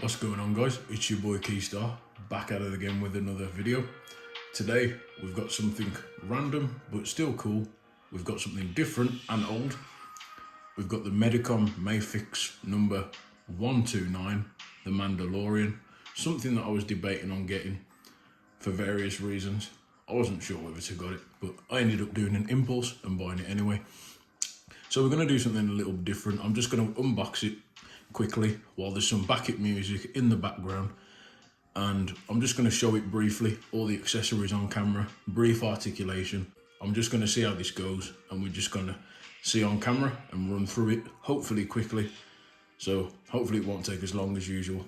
What's going on, guys? It's your boy Keystar, back at it again with another video. Today we've got something random but still cool. We've got something different and old. We've got the Medicom Mafex number 129, the Mandalorian. Something that I was debating on getting for various reasons. I wasn't sure whether to get it, but I ended up doing an impulse and buying it anyway. So we're going to do something a little different. I'm just going to unbox it quickly while there's some backup music in the background, and I'm just going to show it briefly, all the accessories on camera, Breif Articulation. I'm just going to see how this goes, and we're just going to see on camera and run through it, hopefully quickly. So hopefully it won't take as long as usual,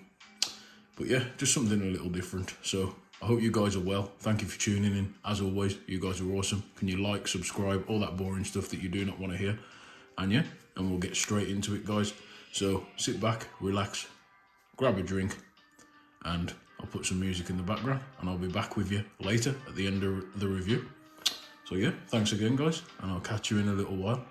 but yeah, just something a little different. So I hope you guys are well. Thank you for tuning in. As always, you guys are awesome. Can you like, subscribe, all that boring stuff that you do not want to hear? And yeah, and we'll get straight into it, guys. So sit back, relax, grab a drink, and I'll put some music in the background, and I'll be back with you later at the end of the review. So yeah, thanks again, guys, and I'll catch you in a little while.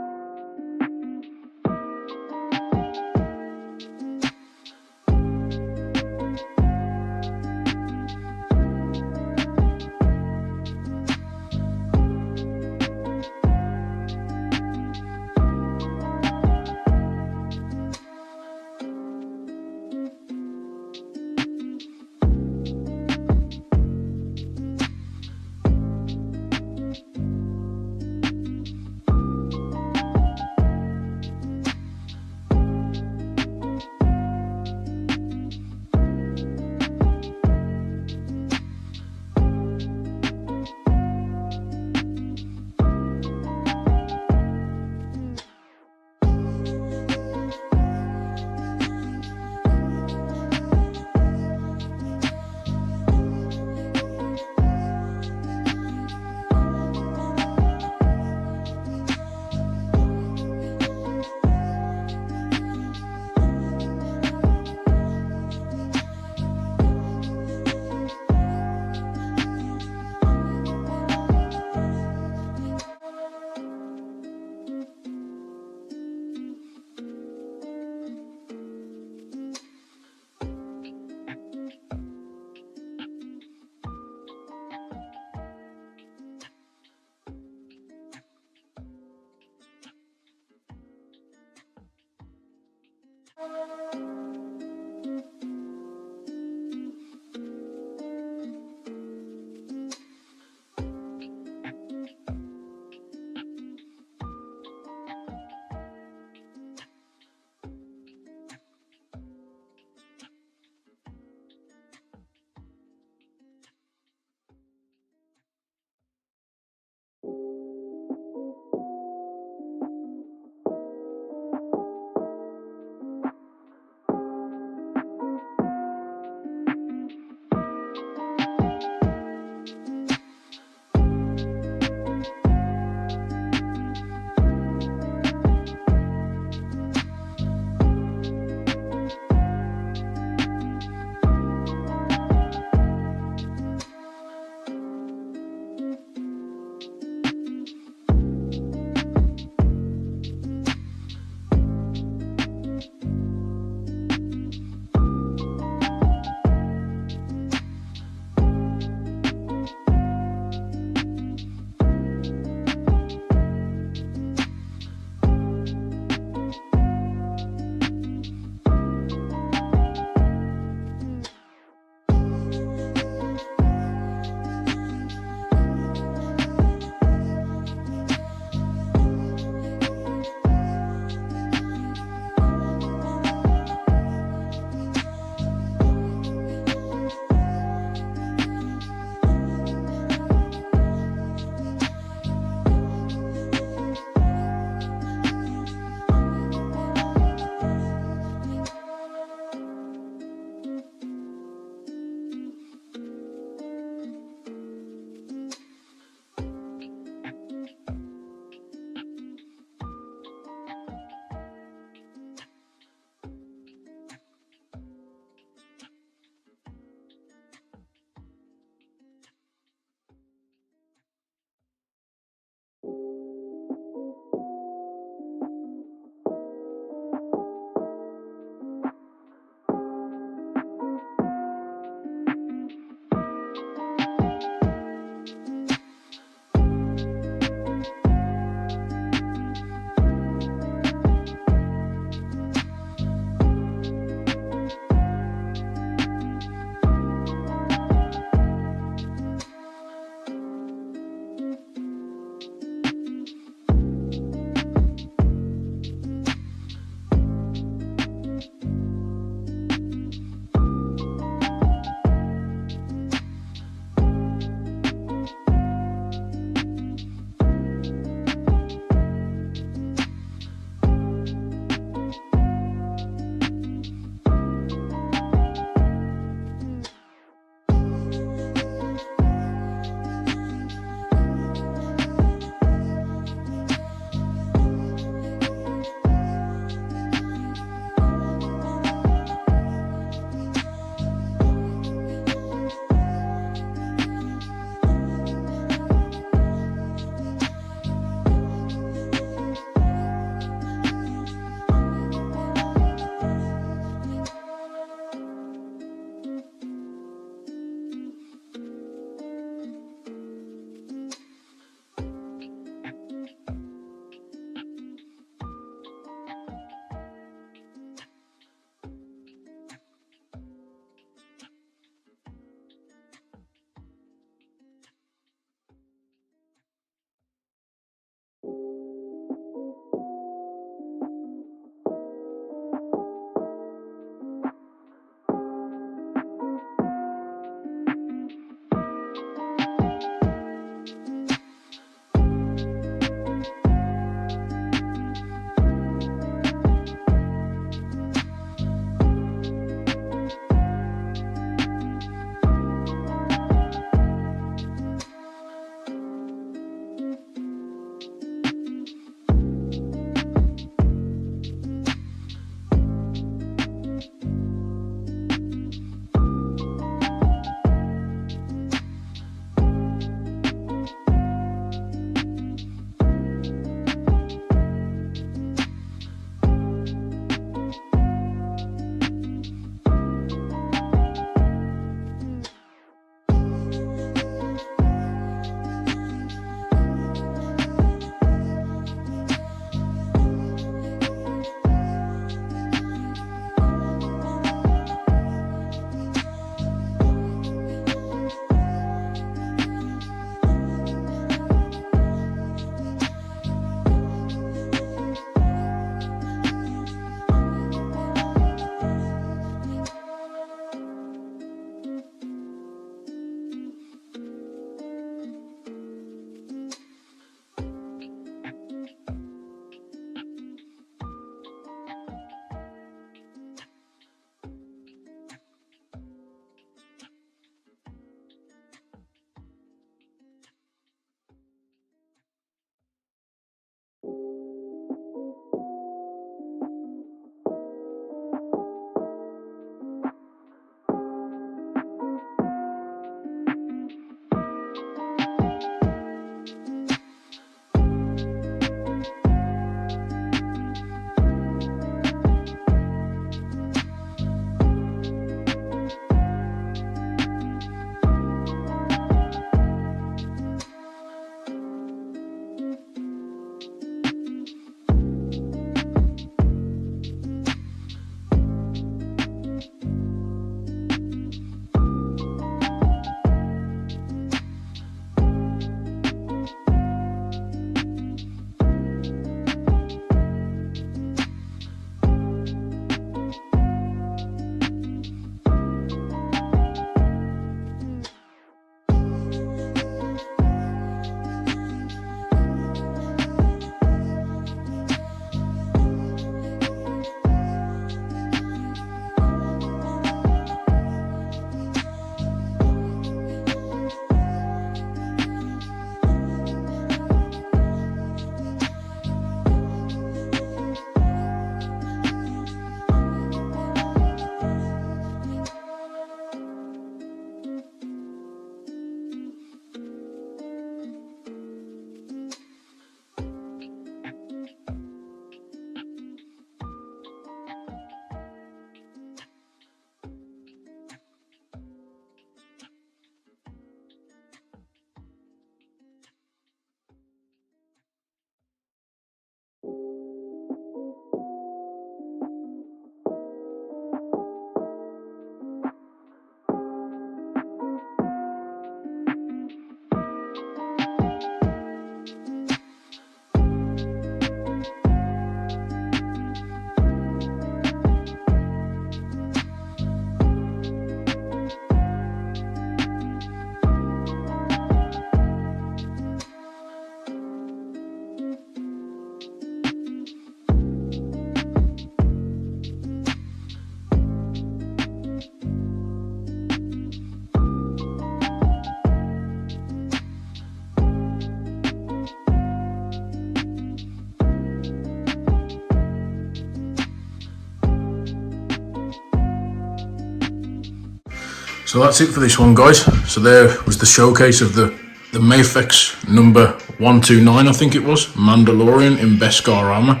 So that's it for this one, guys. So there was the showcase of the Mafex number 129, I think it was, Mandalorian in Beskar armor.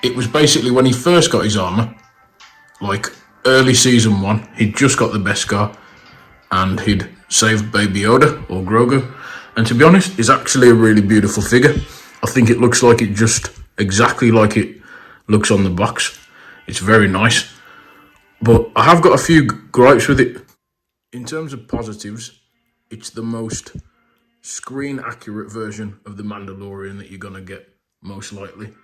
It was basically when he first got his armor, like early season 1, he'd just got the Beskar and he'd saved Baby Yoda or Grogu. And to be honest, it's actually a really beautiful figure. I think it looks like it just exactly like it looks on the box. It's very nice. But I have got a few gripes with it. In terms of positives, it's the most screen accurate version of the Mandalorian that you're going to get, most likely.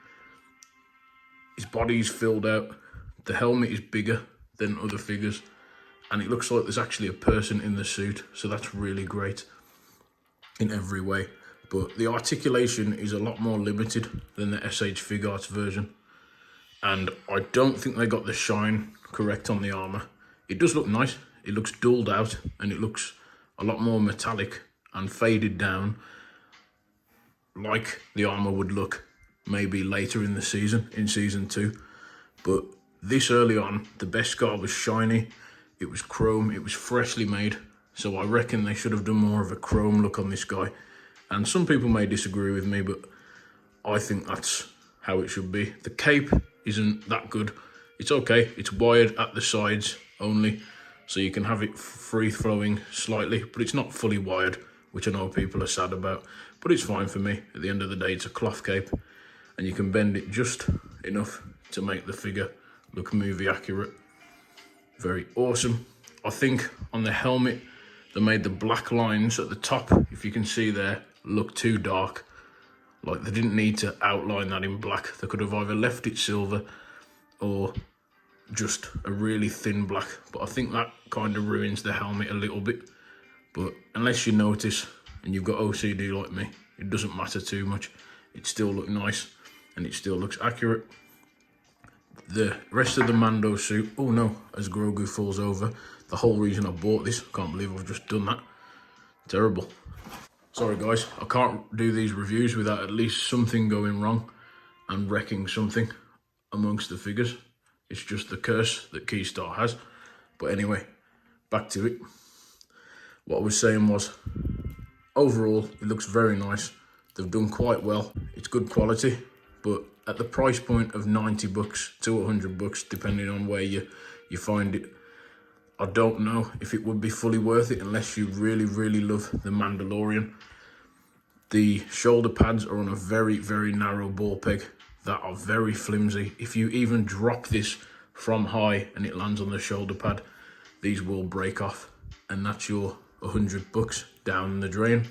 His body's filled out, the helmet is bigger than other figures, and it looks like there's actually a person in the suit, so that's really great in every way. But the articulation is a lot more limited than the SH Figuarts version, and I don't think they got the shine correct on the armor. It does look nice, it looks dulled out, and it looks a lot more metallic and faded down, like the armor would look maybe later in the season, in season 2. But this early on, the Beskar was shiny, it was chrome, it was freshly made, so I reckon they should have done more of a chrome look on this guy. And some people may disagree with me, but I think that's how it should be. The cape isn't that good. It's okay, it's wired at the sides only, so you can have it free flowing slightly, but it's not fully wired, which I know people are sad about, but it's fine for me. At the end of the day, it's a cloth cape, and you can bend it just enough to make the figure look movie accurate. Very awesome. I think on the helmet, they made the black lines at the top, if you can see there, look too dark. Like, they didn't need to outline that in black. They could have either left it silver or just a really thin black, but I think that kind of ruins the helmet a little bit. But unless you notice and you've got OCD like me, it doesn't matter too much. It still looks nice and it still looks accurate. The rest of the Mando suit, oh no, as Grogu falls over, the whole reason I bought this, can't believe I've just done that. Terrible. Sorry guys, I can't do these reviews without at least something going wrong and wrecking something amongst the figures. It's just the curse that Keystar has. But anyway, back to it. What I was saying was, overall, it looks very nice. They've done quite well. It's good quality, but at the price point of 90 bucks to 100 bucks, depending on where you find it, I don't know if it would be fully worth it unless you really, really love the Mandalorian. The shoulder pads are on a very, very narrow ball peg that are very flimsy. If you even drop this from high and it lands on the shoulder pad, these will break off, and that's your 100 bucks down the drain.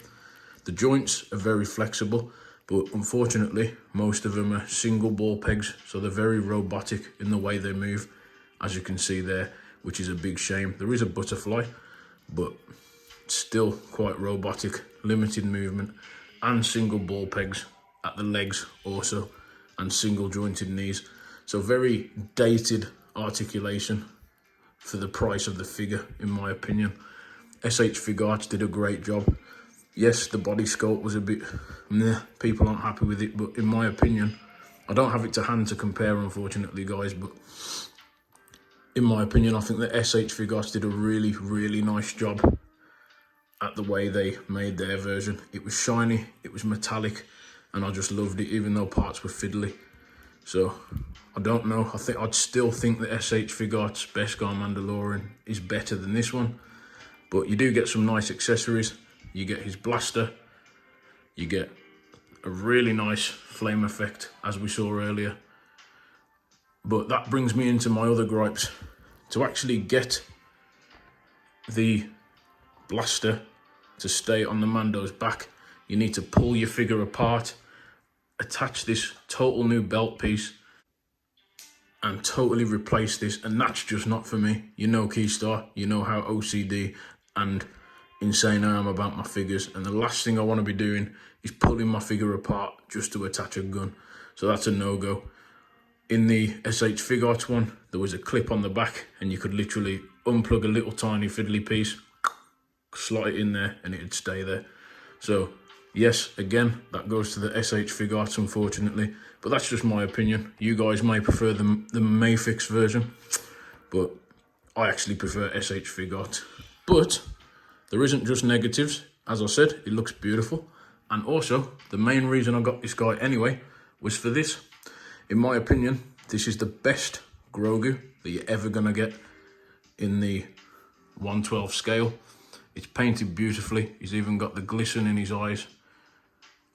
The joints are very flexible, but unfortunately most of them are single ball pegs, so they're very robotic in the way they move, as you can see there, which is a big shame. There is a butterfly, but it's still quite robotic, limited movement, and single ball pegs at the legs also, and single jointed knees. So very dated articulation for the price of the figure, in my opinion. SH Figuarts did a great job. Yes, the body sculpt was a bit meh, people aren't happy with it, but in my opinion, I don't have it to hand to compare, unfortunately, guys, but in my opinion, I think that SH Figuarts did a really, really nice job at the way they made their version. It was shiny, it was metallic, and I just loved it, even though parts were fiddly. So, I don't know, I'd still think that SH Figuarts Beskar Mandalorian is better than this one. But you do get some nice accessories. You get his blaster, you get a really nice flame effect, as we saw earlier. But that brings me into my other gripes. To actually get the blaster to stay on the Mando's back, you need to pull your figure apart, attach this total new belt piece, and totally replace this, and that's just not for me. You know Keystar, you know how OCD and insane I am about my figures, and the last thing I want to be doing is pulling my figure apart just to attach a gun. So that's a no-go. In the SH Figuarts one, there was a clip on the back, and you could literally unplug a little tiny fiddly piece, slot it in there, and it'd stay there. So yes, again, that goes to the SH Figuarts, unfortunately, but that's just my opinion. You guys may prefer the Mafex version, but I actually prefer SH Figuarts. But there isn't just negatives. As I said, it looks beautiful. And also, the main reason I got this guy anyway was for this. In my opinion, this is the best Grogu that you're ever going to get in the 1/12 scale. It's painted beautifully. He's even got the glisten in his eyes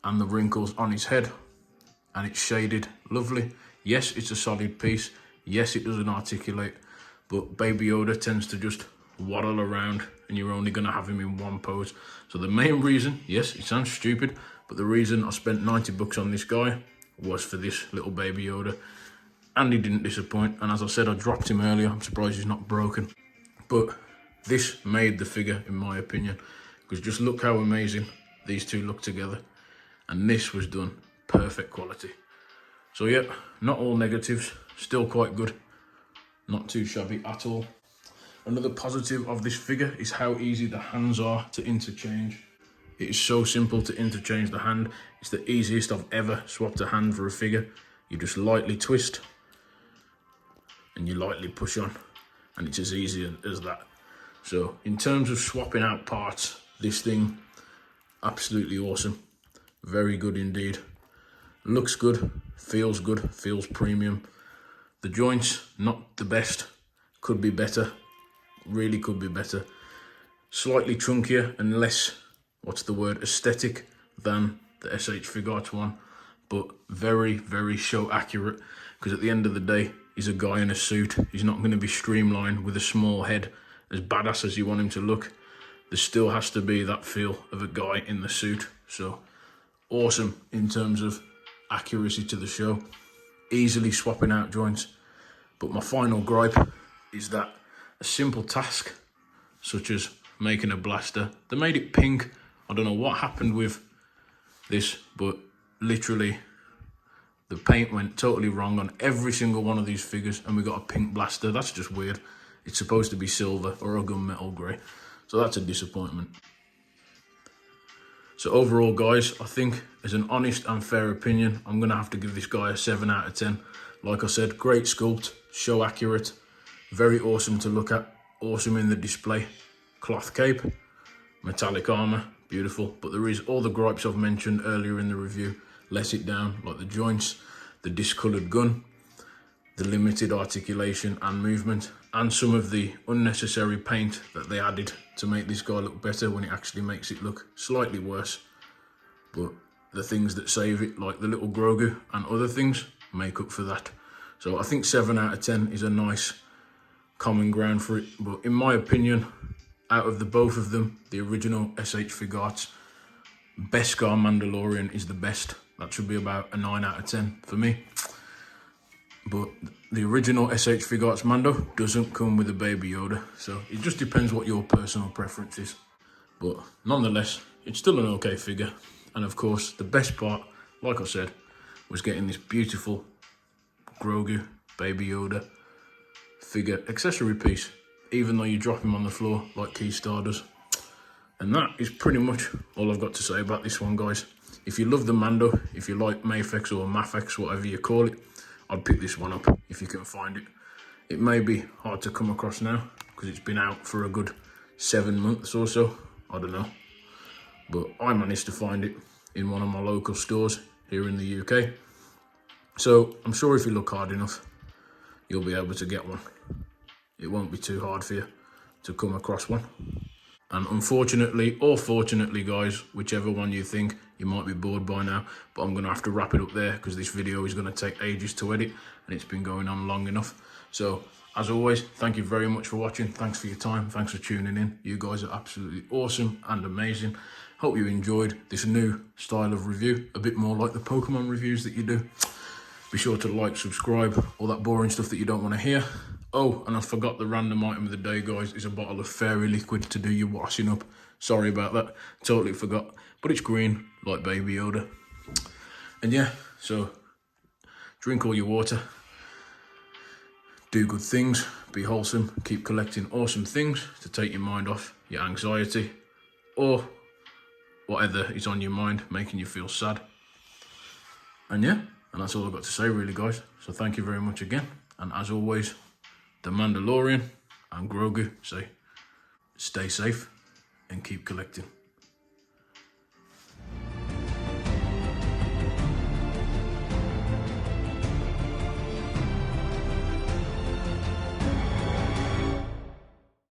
and the wrinkles on his head. And it's shaded lovely. Yes, it's a solid piece. Yes, it doesn't articulate. But Baby Yoda tends to just waddle around and you're only going to have him in one pose. So the main reason, yes, it sounds stupid, but the reason I spent 90 bucks on this guy was for this little Baby Yoda. And he didn't disappoint. And as I said, I dropped him earlier. I'm surprised he's not broken. But this made the figure, in my opinion, because just look how amazing these two look together. And this was done perfect quality. So yeah, not all negatives, still quite good. Not too shabby at all. Another positive of this figure is how easy the hands are to interchange. It is so simple to interchange the hand. It's the easiest I've ever swapped a hand for a figure. You just lightly twist and you lightly push on, and it's as easy as that. So in terms of swapping out parts, this thing, absolutely awesome. Very good indeed. Looks good, feels premium. The joints, not the best, could be better, really could be better. Slightly chunkier and less, aesthetic than the SH Figuarts one, but very, very show accurate, because at the end of the day, he's a guy in a suit. He's not going to be streamlined with a small head, as badass as you want him to look. There still has to be that feel of a guy in the suit. So awesome in terms of accuracy to the show, easily swapping out joints. But my final gripe is that a simple task such as making a blaster, they made it pink. I don't know what happened with this, but literally the paint went totally wrong on every single one of these figures, and we got a pink blaster. That's just weird. It's supposed to be silver or a gunmetal grey, so that's a disappointment. So overall, guys, I think as an honest and fair opinion, I'm going to have to give this guy a 7 out of 10. Like I said, great sculpt, show accurate, very awesome to look at, awesome in the display. Cloth cape, metallic armour, beautiful. But there is all the gripes I've mentioned earlier in the review. Less it down, like the joints, the discoloured gun, the limited articulation and movement, and some of the unnecessary paint that they added to make this guy look better when it actually makes it look slightly worse. But the things that save it, like the little Grogu and other things, make up for that. So I think 7 out of 10 is a nice common ground for it. But in my opinion, out of the both of them, the original SH Figuarts, Beskar Mandalorian is the best. That should be about a 9 out of 10 for me. But the original SH Figuarts Mando doesn't come with a Baby Yoda, so it just depends what your personal preference is. But nonetheless, it's still an okay figure. And of course, the best part, like I said, was getting this beautiful Grogu Baby Yoda figure accessory piece, even though you drop him on the floor like Keystar does. And that is pretty much all I've got to say about this one, guys. If you love the Mando, if you like Mafex or Mafex, whatever you call it, I'd pick this one up if you can find it. It may be hard to come across now because it's been out for a good 7 months or so. I don't know. But I managed to find it in one of my local stores here in the UK. So I'm sure if you look hard enough, you'll be able to get one. It won't be too hard for you to come across one. And unfortunately, or fortunately, guys, whichever one you think, you might be bored by now, but I'm going to have to wrap it up there because this video is going to take ages to edit and it's been going on long enough. So, as always, thank you very much for watching. Thanks for your time. Thanks for tuning in. You guys are absolutely awesome and amazing. Hope you enjoyed this new style of review, a bit more like the Pokemon reviews that you do. Be sure to like, subscribe, all that boring stuff that you don't want to hear. Oh, and I forgot the random item of the day, guys, is a bottle of fairy liquid to do your washing up. Sorry about that, totally forgot. But it's green, like Baby Yoda. And yeah, so drink all your water, do good things, be wholesome, keep collecting awesome things to take your mind off your anxiety or whatever is on your mind, making you feel sad. And yeah, and that's all I've got to say really, guys. So thank you very much again. And as always, the Mandalorian and Grogu say stay safe and keep collecting.